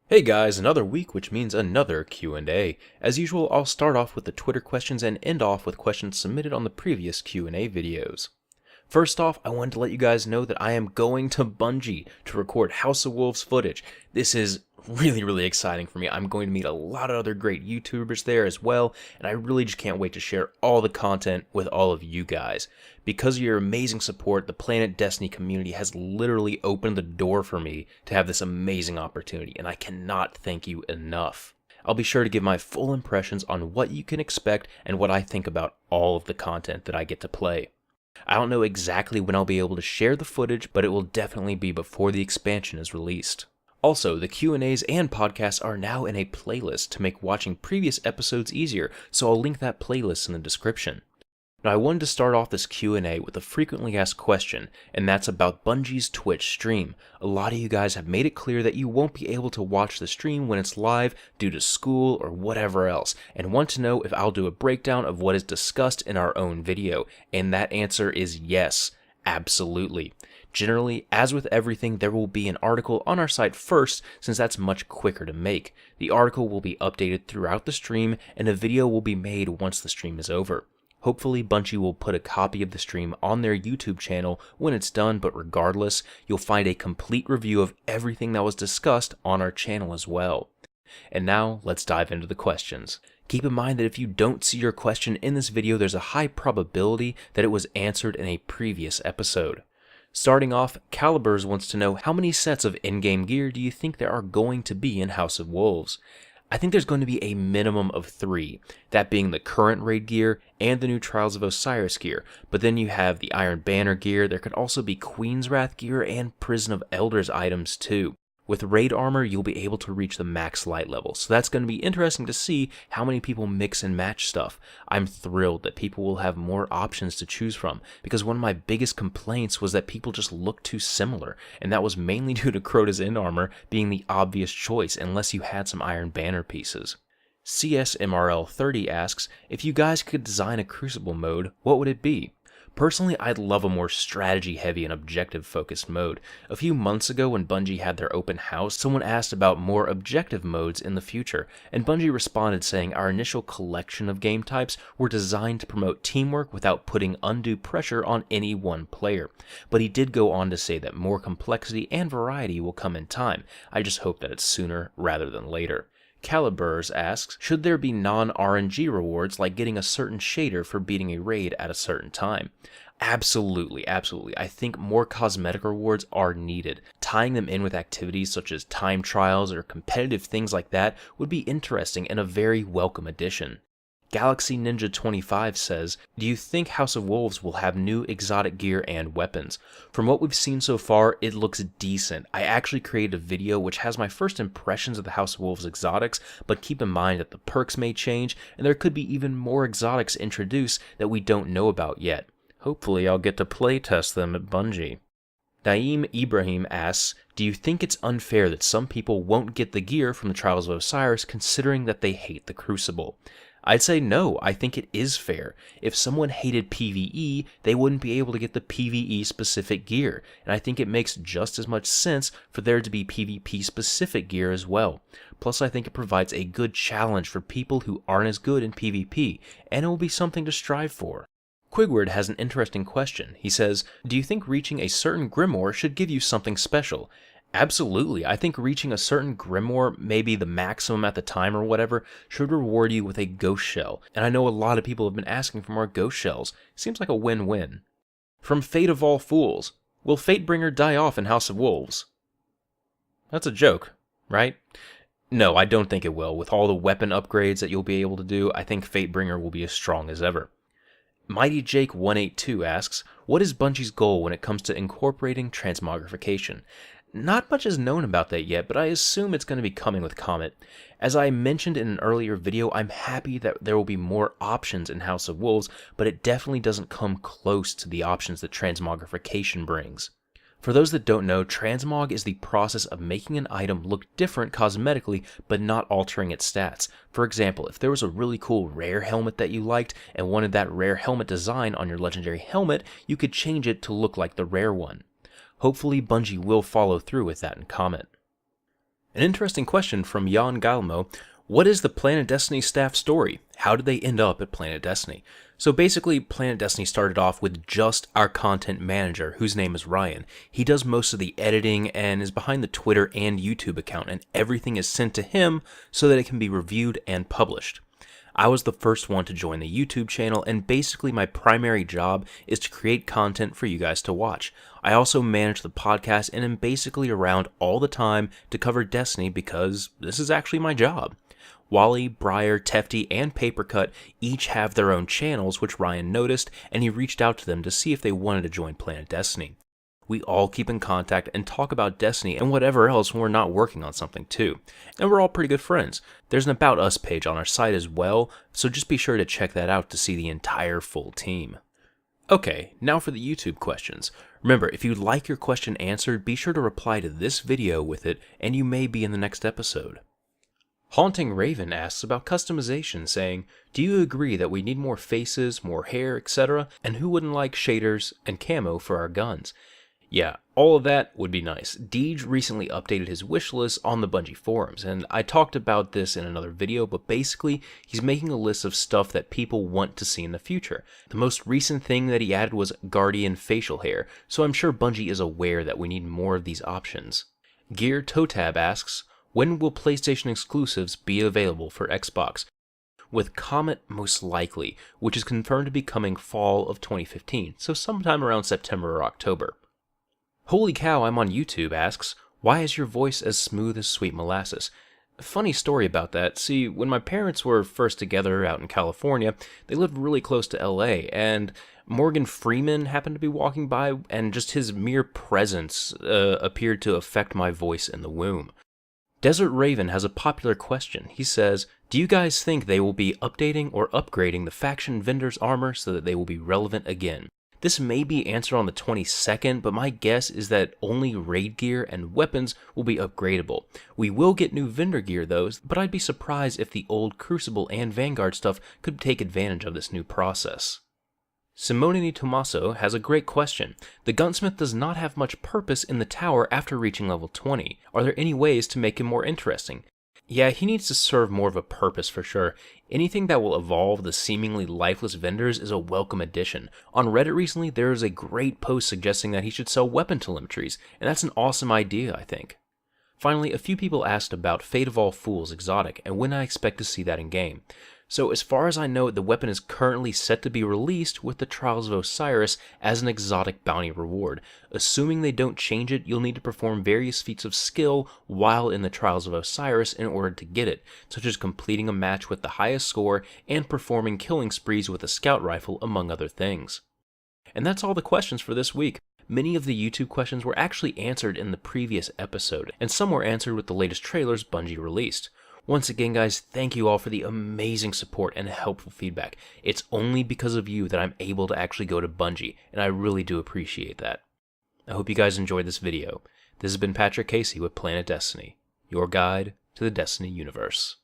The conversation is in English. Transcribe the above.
Hey guys, another week, which means another Q&A. As usual, I'll start off with the Twitter questions and end off with questions submitted on the previous Q&A videos. First off, I wanted to let you guys know that I am going to Bungie to record House of Wolves footage. This is really exciting for me. I'm going to meet a lot of other great YouTubers there as well, and I really just can't wait to share all the content with all of you guys. Because of your amazing support, the Planet Destiny community has literally opened the door for me to have this amazing opportunity, and I cannot thank you enough. I'll be sure to give my full impressions on what you can expect and what I think about all of the content that I get to play. I don't know exactly when I'll be able to share the footage, but it will definitely be before the expansion is released. Also, the Q&As and podcasts are now in a playlist to make watching previous episodes easier, so I'll link that playlist in the description. Now, I wanted to start off this Q&A with a frequently asked question, and that's about Bungie's Twitch stream. A lot of you guys have made it clear that you won't be able to watch the stream when it's live due to school or whatever else, and want to know if I'll do a breakdown of what is discussed in our own video, and that answer is yes, absolutely. Generally, as with everything, there will be an article on our site first, since that's much quicker to make. The article will be updated throughout the stream, and a video will be made once the stream is over. Hopefully, Bungie will put a copy of the stream on their YouTube channel when it's done, but regardless, you'll find a complete review of everything that was discussed on our channel as well. And now, let's dive into the questions. Keep in mind that if you don't see your question in this video, there's a high probability that it was answered in a previous episode. Starting off, Calibers wants to know how many sets of in-game gear do you think there are going to be in House of Wolves? I think there's going to be a minimum of 3, that being the current raid gear and the new Trials of Osiris gear, but then you have the Iron Banner gear. There could also be Queen's Wrath gear and Prison of Elders items too. With raid armor, you'll be able to reach the max light level, so that's going to be interesting to see how many people mix and match stuff. I'm thrilled that people will have more options to choose from, because one of my biggest complaints was that people just look too similar, and that was mainly due to Crota's end armor being the obvious choice unless you had some Iron Banner pieces. CSMRL30 asks, if you guys could design a Crucible mode, what would it be? Personally, I'd love a more strategy-heavy and objective-focused mode. A few months ago when Bungie had their open house, someone asked about more objective modes in the future, and Bungie responded saying our initial collection of game types were designed to promote teamwork without putting undue pressure on any one player. But he did go on to say that more complexity and variety will come in time. I just hope that it's sooner rather than later. Calibers asks, should there be non-RNG rewards like getting a certain shader for beating a raid at a certain time? Absolutely. I think more cosmetic rewards are needed. Tying them in with activities such as time trials or competitive things like that would be interesting and a very welcome addition. Galaxy Ninja 25 says, do you think House of Wolves will have new exotic gear and weapons? From what we've seen so far, it looks decent. I actually created a video which has my first impressions of the House of Wolves exotics, but keep in mind that the perks may change, and there could be even more exotics introduced that we don't know about yet. Hopefully I'll get to playtest them at Bungie. Naeem Ibrahim asks, do you think it's unfair that some people won't get the gear from the Trials of Osiris considering that they hate the Crucible? I'd say no, I think it is fair. If someone hated PvE, they wouldn't be able to get the PvE specific gear, and I think it makes just as much sense for there to be PvP specific gear as well. Plus, I think it provides a good challenge for people who aren't as good in PvP, and it will be something to strive for. Quigward has an interesting question. He says, do you think reaching a certain Grimoire should give you something special? Absolutely. I think reaching a certain Grimoire, maybe the maximum at the time or whatever, should reward you with a ghost shell. And I know a lot of people have been asking for more ghost shells. Seems like a win-win. From Fate of All Fools, will Fatebringer die off in House of Wolves? That's a joke, right? No, I don't think it will. With all the weapon upgrades that you'll be able to do, I think Fatebringer will be as strong as ever. Mighty Jake 182 asks, what is Bungie's goal when it comes to incorporating transmogrification? Not much is known about that yet, but I assume it's going to be coming with Comet. As I mentioned in an earlier video, I'm happy that there will be more options in House of Wolves, but it definitely doesn't come close to the options that transmogrification brings. For those that don't know, transmog is the process of making an item look different cosmetically, but not altering its stats. For example, if there was a really cool rare helmet that you liked and wanted that rare helmet design on your legendary helmet, you could change it to look like the rare one. Hopefully Bungie will follow through with that in Comet. An interesting question from Jan Galmo. What is the Planet Destiny staff story? How did they end up at Planet Destiny? So basically, Planet Destiny started off with just our content manager, whose name is Ryan. He does most of the editing and is behind the Twitter and YouTube account, and everything is sent to him so that it can be reviewed and published. I was the first one to join the YouTube channel, and basically my primary job is to create content for you guys to watch. I also manage the podcast and am basically around all the time to cover Destiny because this is actually my job. Wally, Briar, Tefty, and Papercut each have their own channels, which Ryan noticed, and he reached out to them to see if they wanted to join Planet Destiny. We all keep in contact and talk about Destiny and whatever else when we're not working on something too. And we're all pretty good friends. There's an About Us page on our site as well, so just be sure to check that out to see the entire full team. Okay, now for the YouTube questions. Remember, if you'd like your question answered, be sure to reply to this video with it, and you may be in the next episode. Haunting Raven asks about customization, saying, do you agree that we need more faces, more hair, etc., and who wouldn't like shaders and camo for our guns? Yeah, all of that would be nice. Deej recently updated his wish list on the Bungie forums, and I talked about this in another video, but basically, he's making a list of stuff that people want to see in the future. The most recent thing that he added was Guardian facial hair, so I'm sure Bungie is aware that we need more of these options. Gear Totab asks, when will PlayStation exclusives be available for Xbox? With Comet most likely, which is confirmed to be coming fall of 2015, so sometime around September or October. Holy Cow, I'm on YouTube asks, why is your voice as smooth as sweet molasses? Funny story about that. See, when my parents were first together out in California, they lived really close to LA, and Morgan Freeman happened to be walking by, and just his mere presence appeared to affect my voice in the womb. Desert Raven has a popular question. He says, do you guys think they will be updating or upgrading the faction vendors' armor so that they will be relevant again? This may be answered on the 22nd, but my guess is that only raid gear and weapons will be upgradable. We will get new vendor gear though, but I'd be surprised if the old Crucible and Vanguard stuff could take advantage of this new process. Simone Tommaso has a great question. The gunsmith does not have much purpose in the tower after reaching level 20. Are there any ways to make him more interesting? Yeah, he needs to serve more of a purpose for sure. Anything that will evolve the seemingly lifeless vendors is a welcome addition. On Reddit recently, there is a great post suggesting that he should sell weapon telemetries, and that's an awesome idea, I think. Finally, a few people asked about Fate of All Fools exotic, and when I expect to see that in game. So as far as I know, the weapon is currently set to be released with the Trials of Osiris as an exotic bounty reward. Assuming they don't change it, you'll need to perform various feats of skill while in the Trials of Osiris in order to get it, such as completing a match with the highest score and performing killing sprees with a scout rifle, among other things. And that's all the questions for this week. Many of the YouTube questions were actually answered in the previous episode, and some were answered with the latest trailers Bungie released. Once again, guys, thank you all for the amazing support and helpful feedback. It's only because of you that I'm able to actually go to Bungie, and I really do appreciate that. I hope you guys enjoyed this video. This has been Patrick Casey with Planet Destiny, your guide to the Destiny universe.